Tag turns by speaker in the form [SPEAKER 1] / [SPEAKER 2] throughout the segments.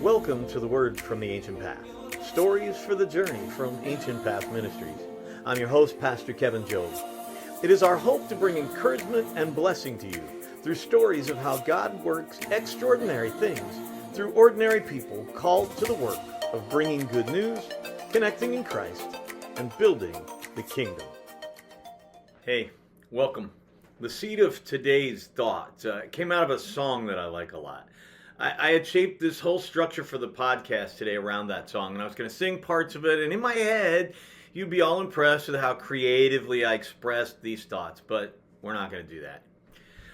[SPEAKER 1] Welcome to the Word from the Ancient Path. Stories for the journey from Ancient Path Ministries. I'm your host, Pastor Kevin Jobe. It is our hope to bring encouragement and blessing to you through stories of how God works extraordinary things through ordinary people called to the work of bringing good news, connecting in Christ, and building the kingdom. Hey, welcome. The seed of today's thought came out of a song that I like a lot. I had shaped this whole structure for the podcast today around that song, and I was going to sing parts of it, and in my head, you'd be all impressed with how creatively I expressed these thoughts, but we're not going to do that.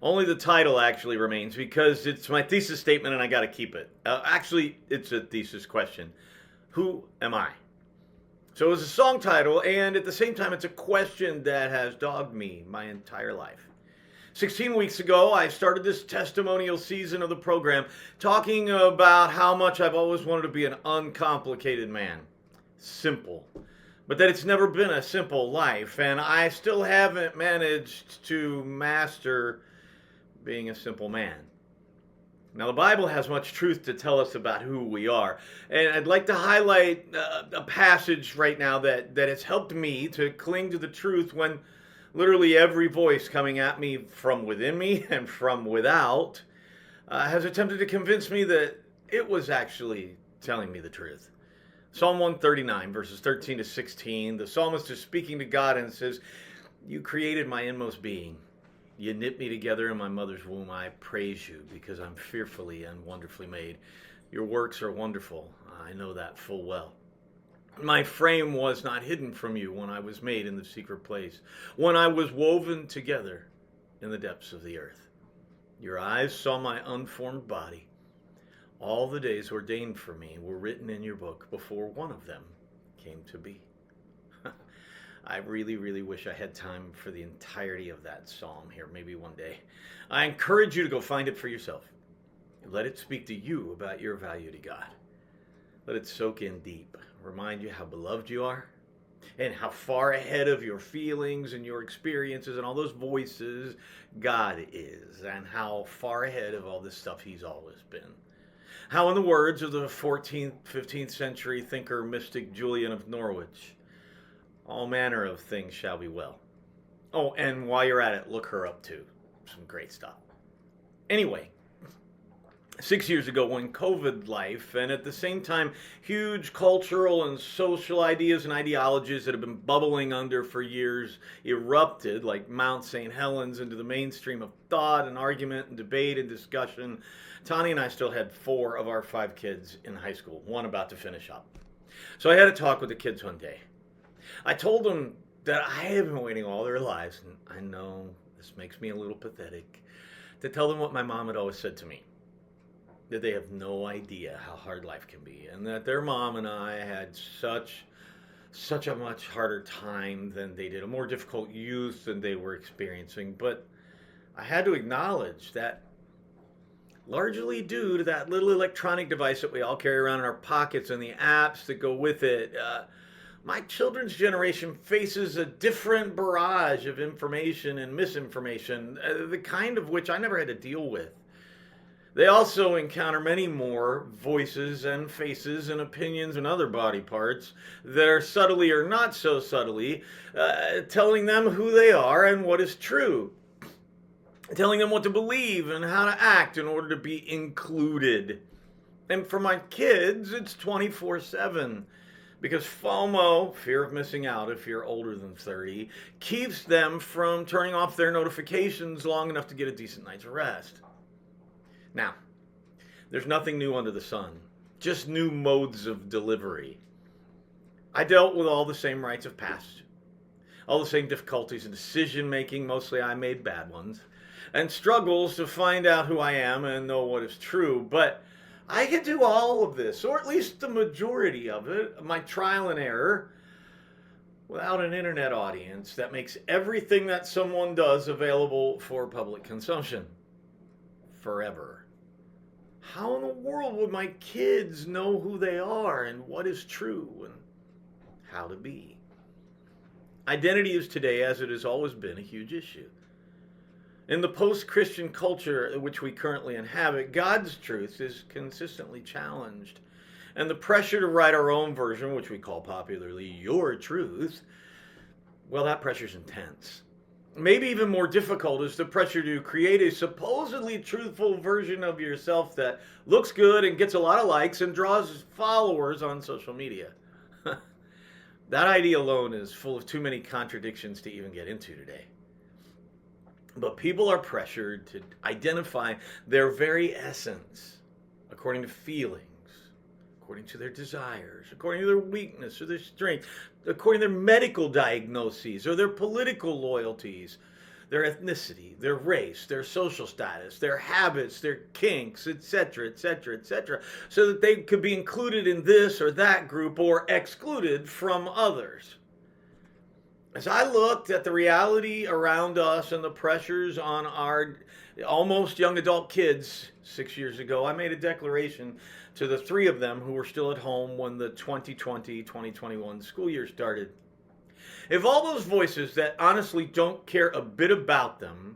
[SPEAKER 1] Only the title actually remains because it's my thesis statement and I got to keep it. Actually, it's a thesis question. Who am I? So it was a song title, and at the same time, it's a question that has dogged me my entire life. 16 weeks ago, I started this testimonial season of the program talking about how much I've always wanted to be an uncomplicated man. Simple. But that it's never been a simple life, and I still haven't managed to master being a simple man. Now, the Bible has much truth to tell us about who we are, and I'd like to highlight a passage right now that has helped me to cling to the truth when literally every voice coming at me from within me and from without has attempted to convince me that it was actually telling me the truth. Psalm 139, verses 13 to 16, the psalmist is speaking to God and says, "You created my inmost being. You knit me together in my mother's womb. I praise you because I'm fearfully and wonderfully made. Your works are wonderful. I know that full well. My frame was not hidden from you when I was made in the secret place, when I was woven together in the depths of the earth. Your eyes saw my unformed body. All the days ordained for me were written in your book before one of them came to be." I really wish I had time for the entirety of that psalm here, maybe one day. I encourage you to go find it for yourself. Let it speak to you about your value to God. Let it soak in deep. Remind you how beloved you are and how far ahead of your feelings and your experiences and all those voices God is, and how far ahead of all this stuff he's always been. How, in the words of the 14th, 15th century thinker, mystic Julian of Norwich, all manner of things shall be well. Oh, and while you're at it, look her up too. Some great stuff. Anyway, 6 years ago when COVID life, and at the same time, huge cultural and social ideas and ideologies that have been bubbling under for years erupted like Mount St. Helens into the mainstream of thought and argument and debate and discussion, Tani and I still had 4 of our 5 kids in high school, one about to finish up. So I had a talk with the kids one day. I told them that I have been waiting all their lives, and I know this makes me a little pathetic, to tell them what my mom had always said to me, that they have no idea how hard life can be, and that their mom and I had such a much harder time than they did, a more difficult youth than they were experiencing. But I had to acknowledge that largely due to that little electronic device that we all carry around in our pockets and the apps that go with it, my children's generation faces a different barrage of information and misinformation, the kind of which I never had to deal with. They also encounter many more voices and faces and opinions and other body parts that are subtly or not so subtly telling them who they are and what is true, telling them what to believe and how to act in order to be included. And for my kids, it's 24/7. Because FOMO, fear of missing out if you're older than 30, keeps them from turning off their notifications long enough to get a decent night's rest. Now, there's nothing new under the sun, just new modes of delivery. I dealt with all the same rites of passage, all the same difficulties in decision making, mostly I made bad ones, and struggles to find out who I am and know what is true, but I can do all of this, or at least the majority of it, my trial and error, without an internet audience that makes everything that someone does available for public consumption. Forever. How in the world would my kids know who they are and what is true and how to be? Identity is today, as it has always been, a huge issue. In the post-Christian culture which we currently inhabit, God's truth is consistently challenged. And the pressure to write our own version, which we call popularly your truth, well, that pressure's intense. Maybe even more difficult is the pressure to create a supposedly truthful version of yourself that looks good and gets a lot of likes and draws followers on social media. That idea alone is full of too many contradictions to even get into today. But people are pressured to identify their very essence according to feelings, according to their desires, according to their weakness or their strength, according to their medical diagnoses or their political loyalties, their ethnicity, their race, their social status, their habits, their kinks, etc., etc., etc., so that they could be included in this or that group or excluded from others. As I looked at the reality around us and the pressures on our almost young adult kids 6 years ago, I made a declaration to the three of them who were still at home when the 2020-2021 school year started. If all those voices that honestly don't care a bit about them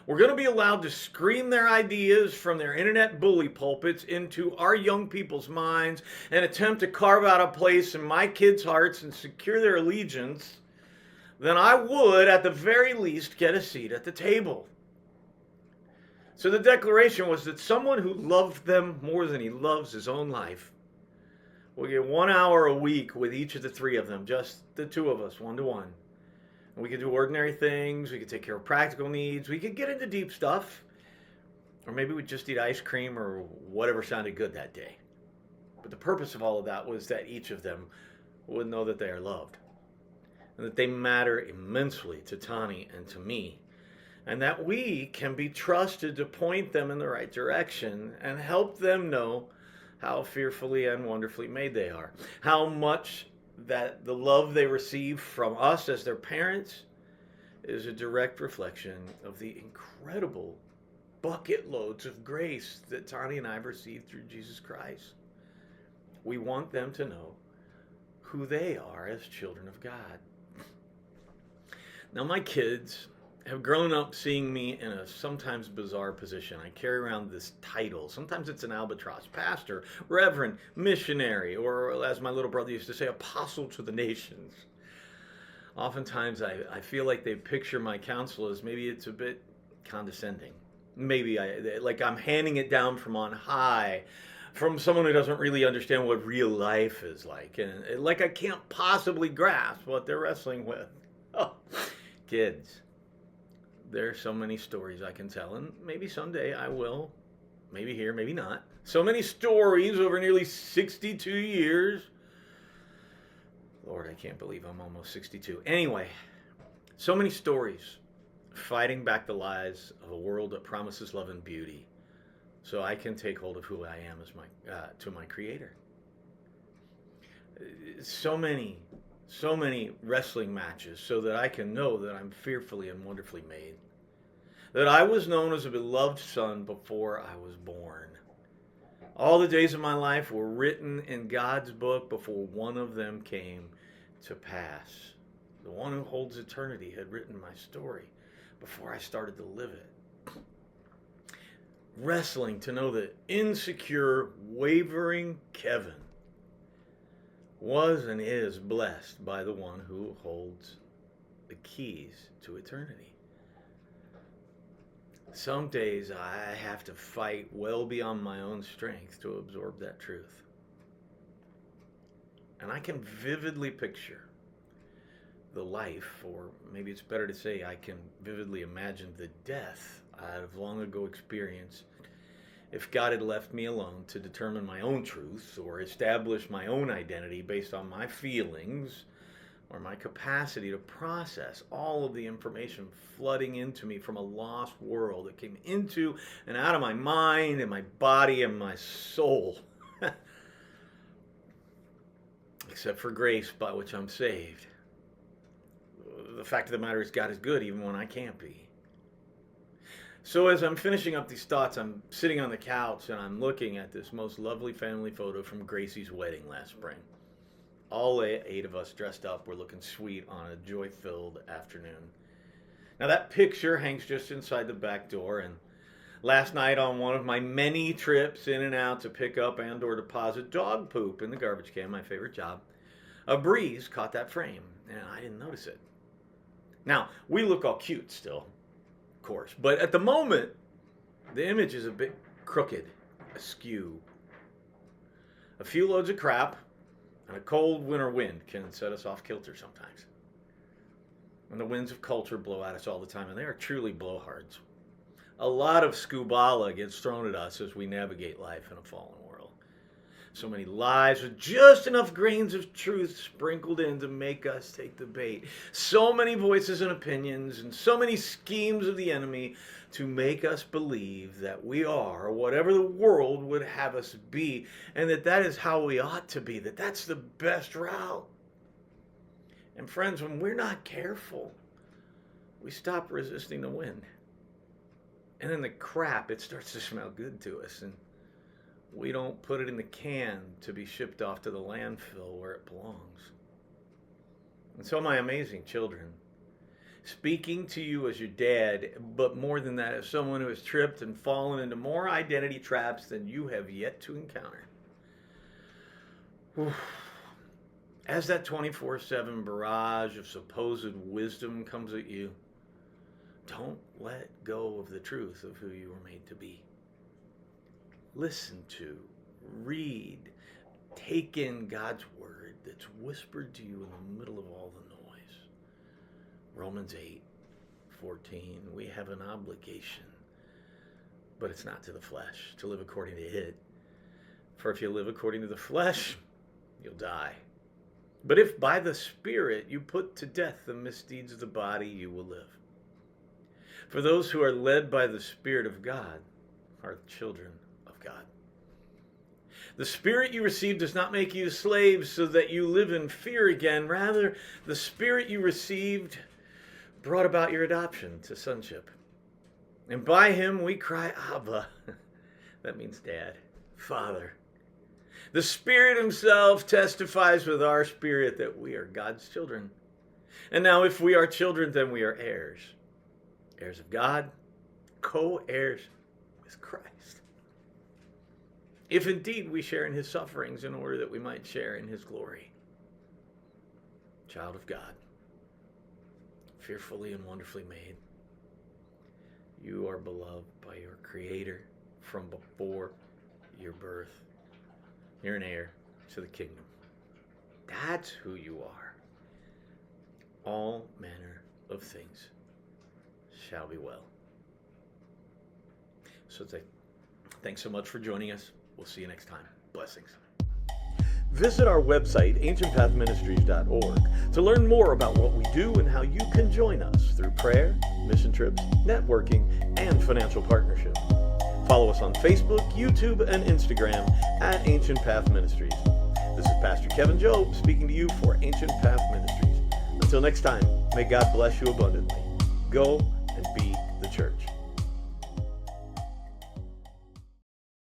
[SPEAKER 1] were going to be allowed to scream their ideas from their internet bully pulpits into our young people's minds and attempt to carve out a place in my kids' hearts and secure their allegiance, then I would, at the very least, get a seat at the table. So the declaration was that someone who loved them more than he loves his own life will get 1 hour a week with each of the three of them, just the two of us, one-to-one. And we could do ordinary things, we could take care of practical needs, we could get into deep stuff, or maybe we'd just eat ice cream or whatever sounded good that day. But the purpose of all of that was that each of them would know that they are loved, and that they matter immensely to Tani and to me, and that we can be trusted to point them in the right direction and help them know how fearfully and wonderfully made they are, how much that the love they receive from us as their parents is a direct reflection of the incredible bucket loads of grace that Tani and I have received through Jesus Christ. We want them to know who they are as children of God. Now, my kids have grown up seeing me in a sometimes bizarre position. I carry around this title. Sometimes it's an albatross, pastor, reverend, missionary, or as my little brother used to say, apostle to the nations. Oftentimes I feel like they picture my counsel as maybe it's a bit condescending. Maybe like I'm handing it down from on high, from someone who doesn't really understand what real life is like, and like I can't possibly grasp what they're wrestling with. Oh, kids. There are so many stories I can tell, and maybe someday I will. Maybe here, maybe not. So many stories over nearly 62 years. Lord, I can't believe I'm almost 62. Anyway, so many stories fighting back the lies of a world that promises love and beauty, so I can take hold of who I am as to my Creator. So many wrestling matches so that I can know that I'm fearfully and wonderfully made. That I was known as a beloved son before I was born. All the days of my life were written in God's book before one of them came to pass. The one who holds eternity had written my story before I started to live it. Wrestling to know that insecure, wavering Kevin was and is blessed by the one who holds the keys to eternity. Some days I have to fight well beyond my own strength to absorb that truth. And I can vividly picture the life, or maybe it's better to say I can vividly imagine the death I've long ago experienced if God had left me alone to determine my own truth or establish my own identity based on my feelings or my capacity to process all of the information flooding into me from a lost world that came into and out of my mind and my body and my soul. Except for grace by which I'm saved. The fact of the matter is God is good even when I can't be. So as I'm finishing up these thoughts, I'm sitting on the couch and I'm looking at this most lovely family photo from Gracie's wedding last spring. All eight of us dressed up, we're looking sweet on a joy-filled afternoon. Now that picture hangs just inside the back door, and last night on one of my many trips in and out to pick up and or deposit dog poop in the garbage can, my favorite job, a breeze caught that frame, and I didn't notice it. Now, we look all cute still, of course, but at the moment, the image is a bit crooked, askew. A few loads of crap and a cold winter wind can set us off kilter sometimes. And the winds of culture blow at us all the time, and they are truly blowhards. A lot of skubala gets thrown at us as we navigate life in a fallen world. So many lies with just enough grains of truth sprinkled in to make us take the bait. So many voices and opinions, and so many schemes of the enemy to make us believe that we are whatever the world would have us be, and that is how we ought to be, that's the best route. And friends, when we're not careful, we stop resisting the wind. And then the crap, it starts to smell good to us, and we don't put it in the can to be shipped off to the landfill where it belongs. And so my amazing children, speaking to you as your dad, but more than that, as someone who has tripped and fallen into more identity traps than you have yet to encounter. As that 24/7 barrage of supposed wisdom comes at you, don't let go of the truth of who you were made to be. Listen to, read, take in God's word that's whispered to you in the middle of all the noise. Romans 8:14, we have an obligation, but it's not to the flesh, to live according to it. For if you live according to the flesh, you'll die. But if by the Spirit you put to death the misdeeds of the body, you will live. For those who are led by the Spirit of God are children of God. The Spirit you received does not make you slaves so that you live in fear again. Rather, the Spirit you received brought about your adoption to sonship. And by him we cry, Abba. That means Dad, Father. The Spirit himself testifies with our spirit that we are God's children. And now if we are children, then we are heirs. Heirs of God, co-heirs with Christ. If indeed we share in his sufferings in order that we might share in his glory. Child of God, fearfully and wonderfully made. You are beloved by your Creator from before your birth. You're an heir to the kingdom. That's who you are. All manner of things shall be well. So thanks so much for joining us. We'll see you next time. Blessings. Visit our website, ancientpathministries.org, to learn more about what we do and how you can join us through prayer, mission trips, networking, and financial partnership. Follow us on Facebook, YouTube, and Instagram at Ancient Path Ministries. This is Pastor Kevin Jobe speaking to you for Ancient Path Ministries. Until next time, may God bless you abundantly. Go and be the church.